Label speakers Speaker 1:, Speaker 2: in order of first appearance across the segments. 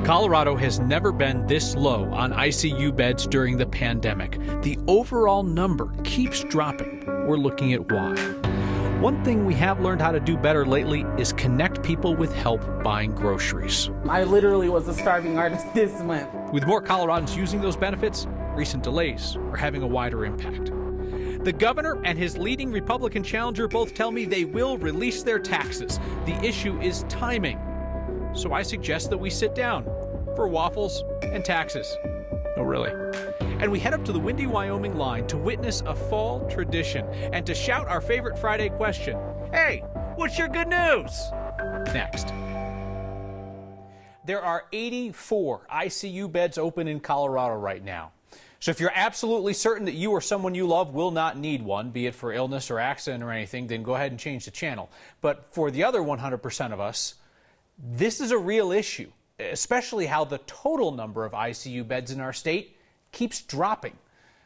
Speaker 1: Colorado has never been this low on ICU beds during the pandemic. The overall number keeps dropping. We're looking at why. One thing we have learned how to do better lately is connect people with help buying groceries.
Speaker 2: I literally was a starving artist this month.
Speaker 1: With more Coloradans using those benefits, recent delays are having a wider impact. The governor and his leading Republican challenger both tell me they will release their taxes. The issue is timing. So I suggest that we sit down for waffles and taxes. No, really. And we head up to the windy Wyoming line to witness a fall tradition and to shout our favorite Friday question. Hey, what's your good news? Next. There are 84 ICU beds open in Colorado right now. So if you're absolutely certain that you or someone you love will not need one, be it for illness or accident or anything, then go ahead and change the channel. But for the other 100% of us, this is a real issue, especially how the total number of ICU beds in our state keeps dropping.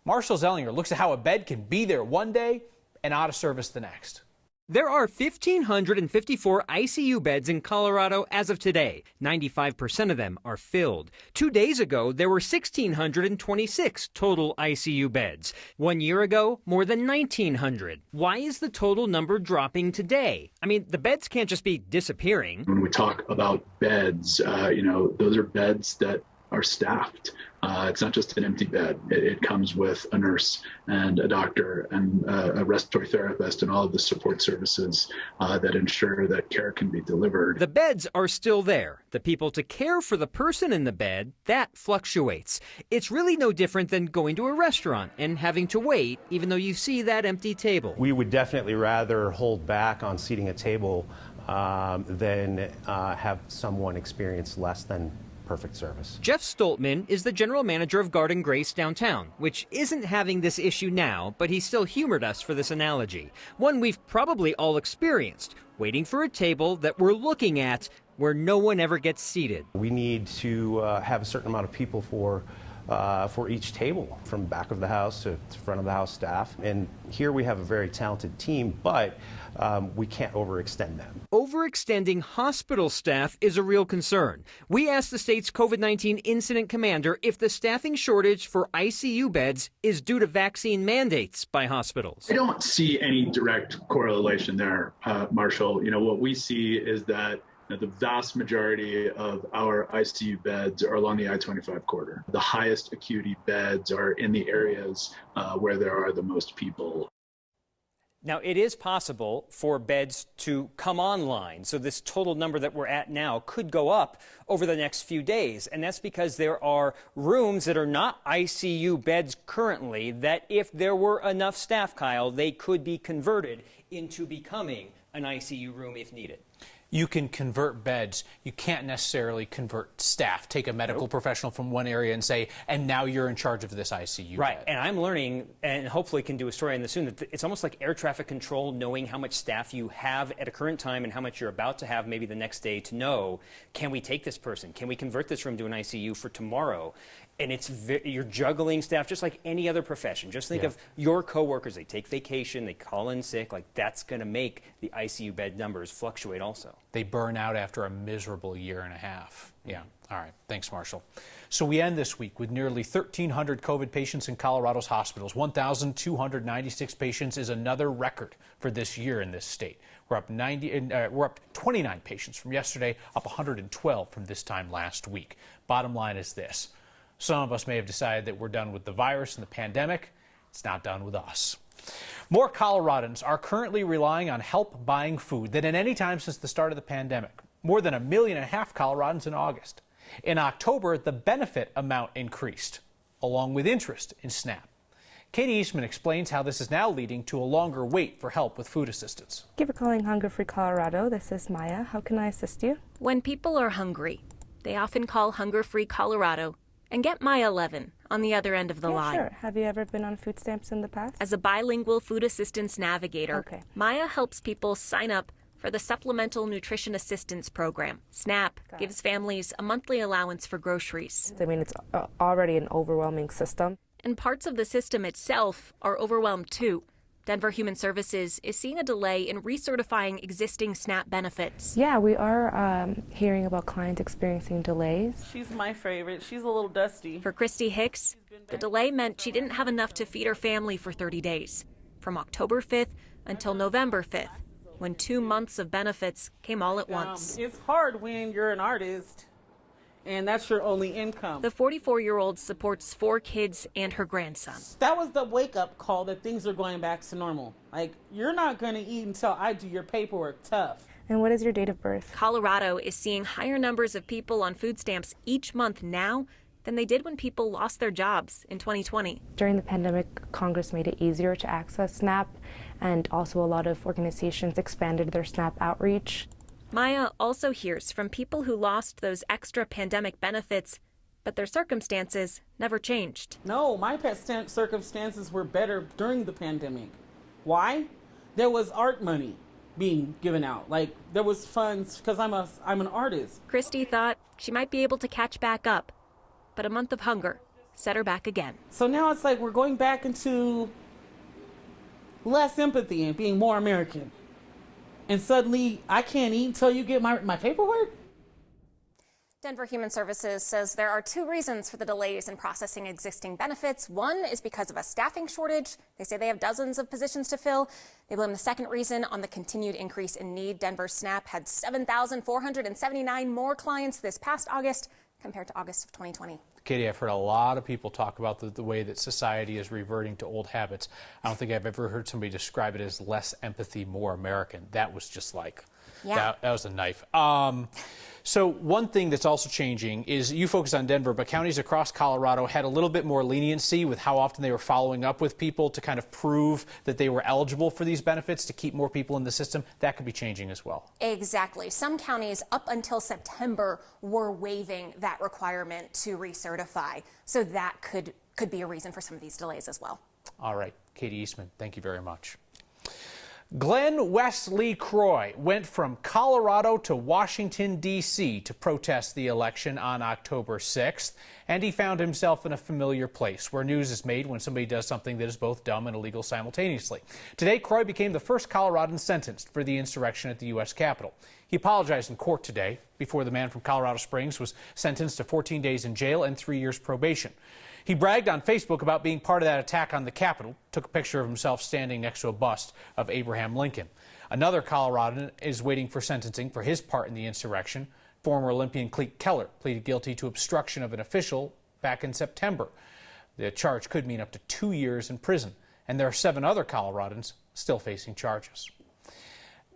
Speaker 1: Marshall Zellinger looks at how a bed can be there one day and out of service the next.
Speaker 3: There are 1,554 ICU beds in Colorado as of today. 95% of them are filled. 2 days ago, there were 1,626 total ICU beds. 1 year ago, more than 1,900. Why is the total number dropping today? I mean, the beds can't just be disappearing.
Speaker 4: When we talk about beds, those are beds that are staffed. It's not just an empty bed. It comes with a nurse and a doctor and a respiratory therapist and all of the support services that ensure that care can be delivered.
Speaker 3: The beds are still there. The people to care for the person in the bed, that fluctuates. It's really no different than going to a restaurant and having to wait, even though you see that empty table.
Speaker 5: We would definitely rather hold back on seating a table than have someone experience less than perfect service.
Speaker 3: Jeff Stoltman is the general manager of Garden Grace downtown, which isn't having this issue now, but he still humored us for this analogy. One we've probably all experienced, waiting for a table that we're looking at where no one ever gets seated.
Speaker 5: We need to have a certain amount of people for each table, from back of the house to front of the house staff. And here we have a very talented team, but we can't overextend them.
Speaker 3: Overextending hospital staff is a real concern. We asked the state's COVID-19 incident commander if the staffing shortage for ICU beds is due to vaccine mandates by hospitals.
Speaker 4: I don't see any direct correlation there, Marshall. What we see is that the vast majority of our ICU beds are along the I-25 corridor. The highest acuity beds are in the areas where there are the most people.
Speaker 3: Now, it is possible for beds to come online, so this total number that we're at now could go up over the next few days, and that's because there are rooms that are not ICU beds currently that if there were enough staff, Kyle, they could be converted into becoming an ICU room if needed.
Speaker 1: You can convert beds. You can't necessarily convert staff. Take a medical professional from one area and say, and now you're in charge of this ICU
Speaker 3: Right,
Speaker 1: bed.
Speaker 3: and I'm learning, and hopefully can do a story on this soon, that it's almost like air traffic control, knowing how much staff you have at a current time and how much you're about to have maybe the next day to know, can we take this person? Can we convert this room to an ICU for tomorrow? And you're juggling staff just like any other profession. Just think of your coworkers. They take vacation, they call in sick. Like, that's going to make the ICU bed numbers fluctuate also.
Speaker 1: They burn out after a miserable year and a half. Yeah. All right. Thanks, Marshall. So we end this week with nearly 1,300 COVID patients in Colorado's hospitals. 1,296 patients is another record for this year in this state. We're up 29 patients from yesterday, up 112 from this time last week. Bottom line is this. Some of us may have decided that we're done with the virus and the pandemic. It's not done with us. More Coloradans are currently relying on help buying food than at any time since the start of the pandemic. More than 1.5 million Coloradans in August. In October, the benefit amount increased, along with interest in SNAP. Katie Eastman explains how this is now leading to a longer wait for help with food assistance.
Speaker 6: Thank you for calling Hunger Free Colorado. This is Maya. How can I assist you?
Speaker 7: When people are hungry, they often call Hunger Free Colorado and get My 11 on the other end of the line.
Speaker 6: Sure. Have you ever been on food stamps in the past?
Speaker 7: As a bilingual food assistance navigator, Maya helps people sign up for the Supplemental Nutrition Assistance Program. SNAP gives families a monthly allowance for groceries.
Speaker 6: I mean, it's already an overwhelming system.
Speaker 7: And parts of the system itself are overwhelmed too. Denver Human Services is seeing a delay in recertifying existing SNAP benefits.
Speaker 6: Yeah, we are hearing about clients experiencing delays.
Speaker 2: She's my favorite. She's a little dusty.
Speaker 7: For Christy Hicks, the delay meant she didn't have enough to feed her family for 30 days, from October 5th until November 5th, when 2 months of benefits came all at once.
Speaker 2: It's hard when you're an artist and that's your only income.
Speaker 7: The 44-year-old supports 4 kids and her grandson.
Speaker 2: That was the wake-up call that things are going back to normal. Like, you're not going to eat until I do your paperwork. Tough.
Speaker 6: And what is your date of birth?
Speaker 7: Colorado is seeing higher numbers of people on food stamps each month now than they did when people lost their jobs in 2020.
Speaker 6: During the pandemic, Congress made it easier to access SNAP, and also a lot of organizations expanded their SNAP outreach.
Speaker 7: Maya also hears from people who lost those extra pandemic benefits, but their circumstances never changed.
Speaker 2: No, my circumstances were better during the pandemic. Why? There was art money being given out. Like, there was funds because I'm an artist.
Speaker 7: Christy thought she might be able to catch back up, but a month of hunger set her back again.
Speaker 2: So now it's like we're going back into less empathy and being more American. And suddenly, I can't eat until you get my paperwork?
Speaker 8: Denver Human Services says there are 2 reasons for the delays in processing existing benefits. One is because of a staffing shortage. They say they have dozens of positions to fill. They blame the second reason on the continued increase in need. Denver SNAP had 7,479 more clients this past August compared to August of 2020.
Speaker 1: Katie, I've heard a lot of people talk about the way that society is reverting to old habits. I don't think I've ever heard somebody describe it as less empathy, more American. That was just like, that was a knife. So one thing that's also changing is you focus on Denver, but counties across Colorado had a little bit more leniency with how often they were following up with people to kind of prove that they were eligible for these benefits to keep more people in the system. That could be changing as well.
Speaker 8: Exactly. Some counties up until September were waiving that requirement to recertify. So that could be a reason for some of these delays as well.
Speaker 1: All right. Katie Eastman, thank you very much. Glenn Wesley Croy went from Colorado to Washington, D.C. to protest the election on October 6th, and he found himself in a familiar place where news is made when somebody does something that is both dumb and illegal simultaneously. Today, Croy became the first Coloradan sentenced for the insurrection at the U.S. Capitol. He apologized in court today before the man from Colorado Springs was sentenced to 14 days in jail and 3 years probation. He bragged on Facebook about being part of that attack on the Capitol, took a picture of himself standing next to a bust of Abraham Lincoln. Another Coloradan is waiting for sentencing for his part in the insurrection. Former Olympian Clete Keller pleaded guilty to obstruction of an official back in September. The charge could mean up to 2 years in prison, and there are 7 other Coloradans still facing charges.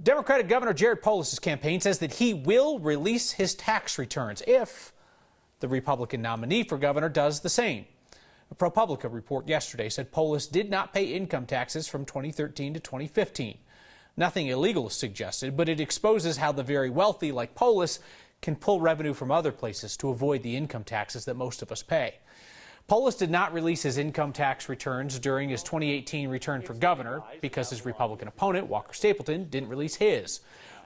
Speaker 1: Democratic Governor Jared Polis' campaign says that he will release his tax returns if the Republican nominee for governor does the same. A ProPublica report yesterday said Polis did not pay income taxes from 2013 to 2015. Nothing illegal is suggested, but it exposes how the very wealthy, like Polis, can pull revenue from other places to avoid the income taxes that most of us pay. Polis did not release his income tax returns during his 2018 return for governor because his Republican opponent, Walker Stapleton, didn't release his.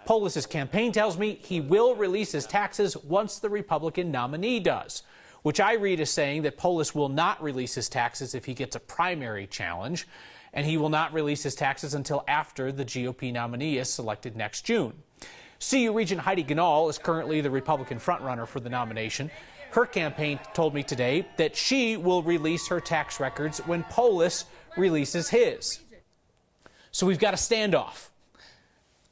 Speaker 1: Polis' campaign tells me he will release his taxes once the Republican nominee does, which I read as saying that Polis will not release his taxes if he gets a primary challenge, and he will not release his taxes until after the GOP nominee is selected next June. CU Regent Heidi Ganal is currently the Republican frontrunner for the nomination. Her campaign told me today that she will release her tax records when Polis releases his. So we've got a standoff.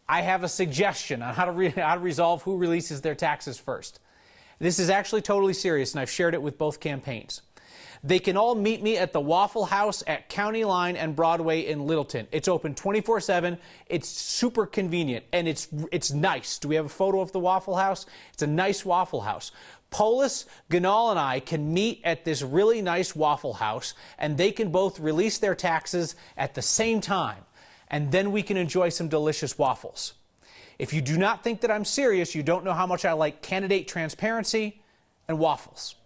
Speaker 1: I have a suggestion on how to resolve who releases their taxes first. This is actually totally serious, and I've shared it with both campaigns. They can all meet me at the Waffle House at County Line and Broadway in Littleton. It's open 24/7. It's super convenient, and it's nice. Do we have a photo of the Waffle House? It's a nice Waffle House. Polis, Ganal, and I can meet at this really nice Waffle House, and they can both release their taxes at the same time. And then we can enjoy some delicious waffles. If you do not think that I'm serious, you don't know how much I like candidate transparency and waffles.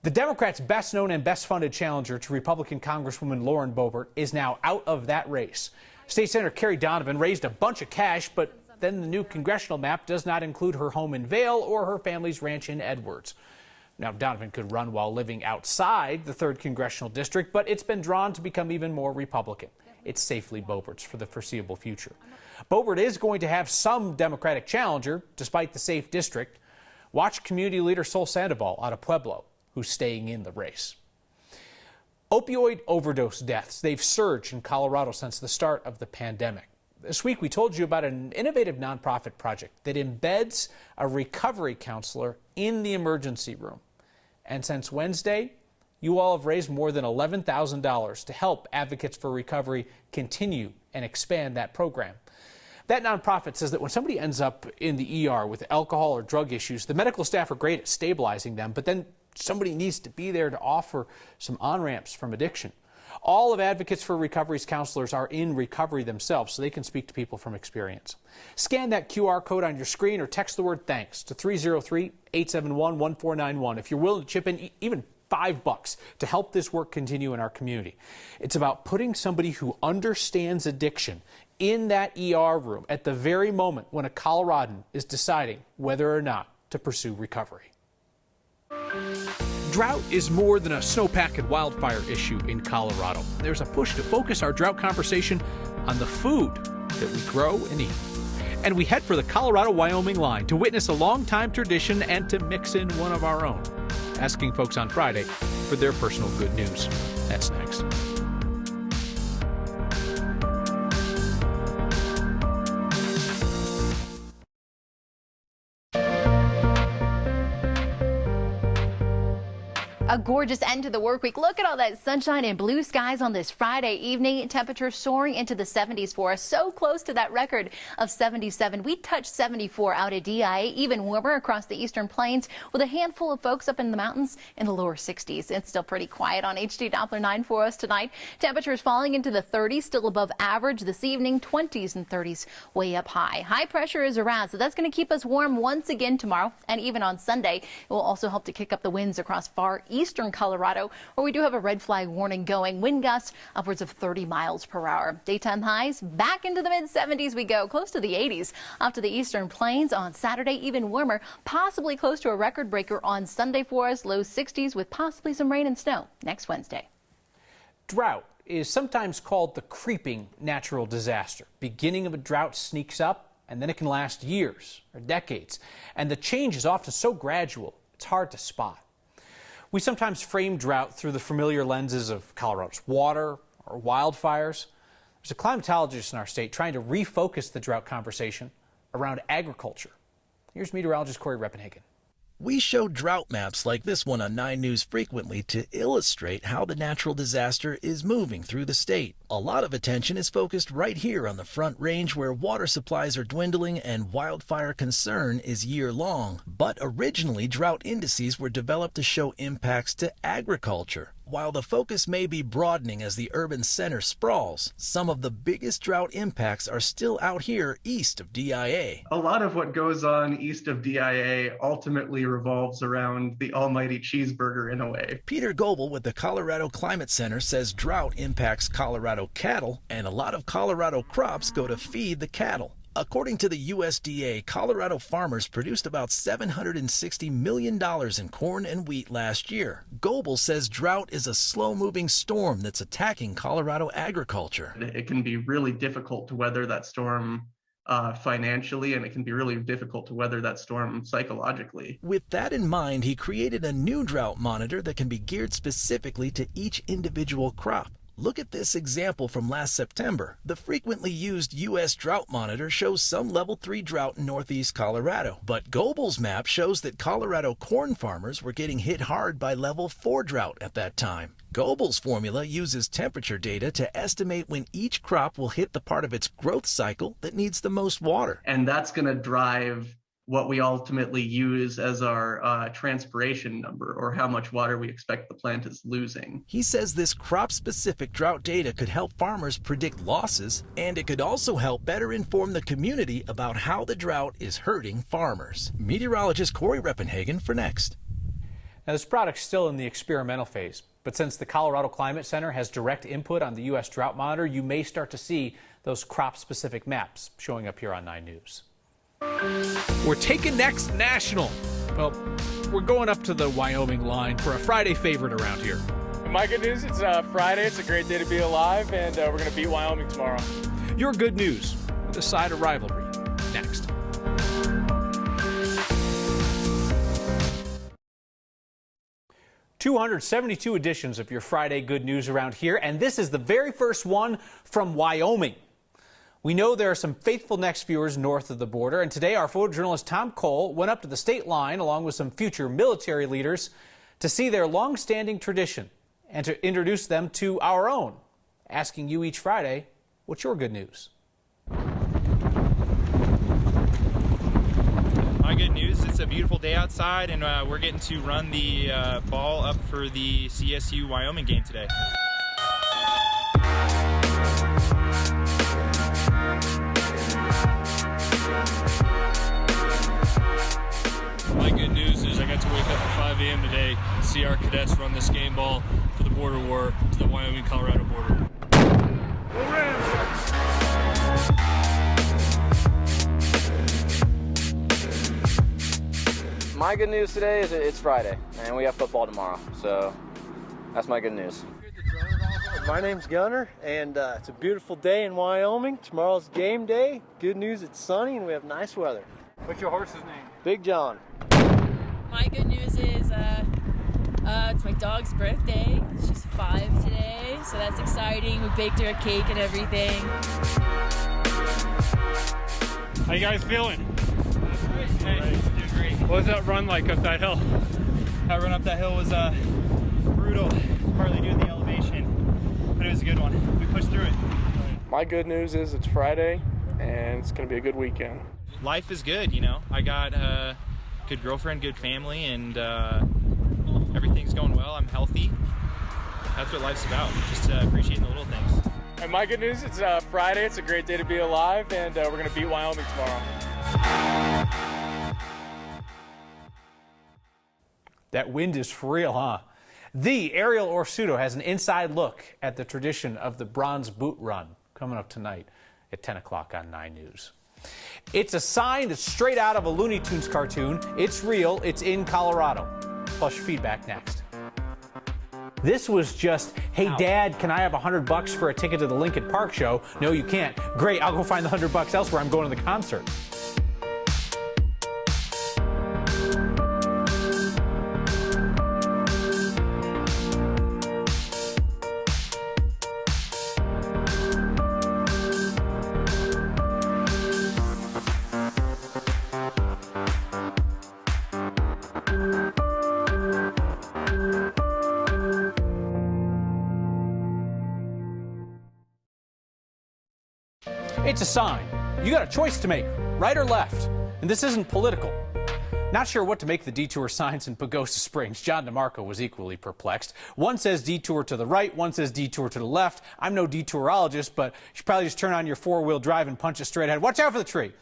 Speaker 1: The Democrats' best known and best funded challenger to Republican Congresswoman Lauren Boebert is now out of that race. State Senator Carrie Donovan raised a bunch of cash, but then the new congressional map does not include her home in Vail or her family's ranch in Edwards. Now, Donovan could run while living outside the 3rd Congressional District, but it's been drawn to become even more Republican. it's safely Boebert's for the foreseeable future. Boebert is going to have some Democratic challenger, despite the safe district. Watch community leader Sol Sandoval out of Pueblo, who's staying in the race. Opioid overdose deaths, they've surged in Colorado since the start of the pandemic. This week, we told you about an innovative nonprofit project that embeds a recovery counselor in the emergency room. And since Wednesday, you all have raised more than $11,000 to help Advocates for Recovery continue and expand that program. That nonprofit says that when somebody ends up in the ER with alcohol or drug issues, the medical staff are great at stabilizing them, but then somebody needs to be there to offer some on-ramps from addiction. All of Advocates for Recovery's counselors are in recovery themselves, so they can speak to people from experience. Scan that QR code on your screen or text the word THANKS to 303-871-1491 if you're willing to chip in even $5 to help this work continue in our community. It's about putting somebody who understands addiction in that ER room at the very moment when a Coloradan is deciding whether or not to pursue recovery. Drought is more than a snowpack and wildfire issue in Colorado. There's a push to focus our drought conversation on the food that we grow and eat. And we head for the Colorado-Wyoming line to witness a long-time tradition and to mix in one of our own. Asking folks on Friday for their personal good news. That's next.
Speaker 9: A gorgeous end to the work week. Look at all that sunshine and blue skies on this Friday evening. Temperatures soaring into the 70s for us, so close to that record of 77. We touched 74 out at DIA, even warmer across the eastern plains with a handful of folks up in the mountains in the lower 60s. It's still pretty quiet on HD Doppler 9 for us tonight. Temperatures falling into the 30s, still above average this evening, 20s and 30s way up high. High pressure is around, so that's going to keep us warm once again tomorrow and even on Sunday. It will also help to kick up the winds across far eastern Colorado, where we do have a red flag warning going. Wind gusts upwards of 30 miles per hour. Daytime highs back into the mid-70s we go, close to the 80s off to the eastern plains on Saturday, even warmer, possibly close to a record breaker on Sunday for us, low 60s with possibly some rain and snow next Wednesday.
Speaker 1: Drought is sometimes called the creeping natural disaster. Beginning of a drought sneaks up, and then it can last years or decades. And the change is often so gradual, it's hard to spot. We sometimes frame drought through the familiar lenses of Colorado's water or wildfires. There's a climatologist in our state trying to refocus the drought conversation around agriculture. Here's meteorologist Corey Reppenhagen.
Speaker 10: We show drought maps like this one on 9 News frequently to illustrate how the natural disaster is moving through the state. A lot of attention is focused right here on the Front Range, where water supplies are dwindling and wildfire concern is year-long. But originally, drought indices were developed to show impacts to agriculture. While the focus may be broadening as the urban center sprawls, some of the biggest drought impacts are still out here east of DIA.
Speaker 11: A lot of what goes on east of DIA ultimately revolves around the almighty cheeseburger in a way.
Speaker 10: Peter Goebel with the Colorado Climate Center says drought impacts Colorado cattle, and a lot of Colorado crops go to feed the cattle. According to the USDA, Colorado farmers produced about $760 million in corn and wheat last year. Goebel says drought is a slow-moving storm that's attacking Colorado agriculture.
Speaker 11: It can be really difficult to weather that storm financially, and it can be really difficult to weather that storm psychologically.
Speaker 10: With that in mind, he created a new drought monitor that can be geared specifically to each individual crop. Look at this example from last September. The frequently used U.S. Drought Monitor shows some level 3 drought in northeast Colorado. But Goebel's map shows that Colorado corn farmers were getting hit hard by level 4 drought at that time. Goebel's formula uses temperature data to estimate when each crop will hit the part of its growth cycle that needs the most water.
Speaker 11: And that's going to drive what we ultimately use as our transpiration number, or how much water we expect the plant is losing.
Speaker 10: He says this crop-specific drought data could help farmers predict losses, and it could also help better inform the community about how the drought is hurting farmers. Meteorologist Corey Reppenhagen for Next.
Speaker 1: Now, this product's still in the experimental phase, but since the Colorado Climate Center has direct input on the U.S. Drought Monitor, you may start to see those crop-specific maps showing up here on 9 News. We're taking next national. Well, we're going up to the Wyoming line for a Friday favorite around here.
Speaker 12: My good news, it's Friday. It's a great day to be alive, and we're going to beat Wyoming tomorrow.
Speaker 1: Your good news with a side of rivalry. Next. "272 editions of your Friday Good News around here, and this is the very first one from Wyoming. We know there are some faithful Next viewers north of the border, and today our photojournalist Tom Cole went up to the state line along with some future military leaders to see their long-standing tradition and to introduce them to our own, asking you each Friday, what's your good news?
Speaker 13: My good news, it's a beautiful day outside, and we're getting to run the ball up for the CSU Wyoming game today.
Speaker 14: My good news is I got to wake up at 5 a.m. today to see our cadets run this game ball for the border war to the Wyoming-Colorado border.
Speaker 15: My good news today is it's Friday, and we have football tomorrow, so that's my good news.
Speaker 16: My name's Gunner, and it's a beautiful day in Wyoming. Tomorrow's game day. Good news, it's sunny, and we have nice weather.
Speaker 12: What's your horse's name?
Speaker 16: Big John.
Speaker 17: My good news is it's my dog's birthday. She's 5 today, so that's exciting. We baked her a cake and everything.
Speaker 12: How you guys feeling? What was that run like up that hill?
Speaker 13: That run up that hill was brutal, partly due to the elevation, but it was a good one. We pushed through it.
Speaker 12: My good news is it's Friday, and it's going to be a good weekend.
Speaker 13: Life is good, you know. I got a good girlfriend, good family, and everything's going well. I'm healthy. That's what life's about, just appreciating the little things.
Speaker 12: And my good news, it's Friday. It's a great day to be alive, and we're going to beat Wyoming tomorrow.
Speaker 1: That wind is for real, huh? The Ariel Orsuto has an inside look at the tradition of the Bronze Boot Run coming up tonight at 10 o'clock on 9 News. It's a sign that's straight out of a Looney Tunes cartoon. It's real. It's in Colorado. Plus your feedback next. This was just, hey, Dad, can I have $100 for a ticket to the Lincoln Park show? No, you can't. Great, I'll go find the $100 elsewhere. I'm going to the concert. It's a sign. You got a choice to make, right or left. And this isn't political. Not sure what to make the detour signs in Pagosa Springs. John DeMarco was equally perplexed. One says detour to the right, one says detour to the left. I'm no detourologist, but you should probably just turn on your four-wheel drive and punch it straight ahead. Watch out for the tree.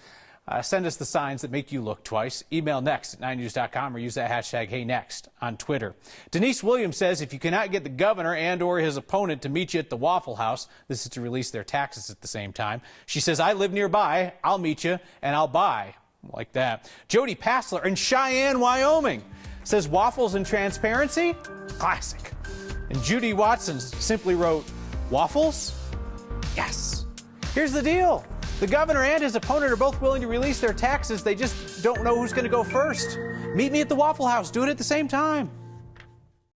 Speaker 1: Send us the signs that make you look twice. Email next@9news.com or use that hashtag HeyNext on Twitter. Denise Williams says if you cannot get the governor and or his opponent to meet you at the Waffle House, this is to release their taxes at the same time. She says, I live nearby. I'll meet you and I'll buy. Like that. Jody Passler in Cheyenne, Wyoming says waffles and transparency? Classic. And Judy Watson simply wrote, waffles? Yes. Here's the deal. The governor and his opponent are both willing to release their taxes. They just don't know who's going to go first. Meet me at the Waffle House. Do it at the same time.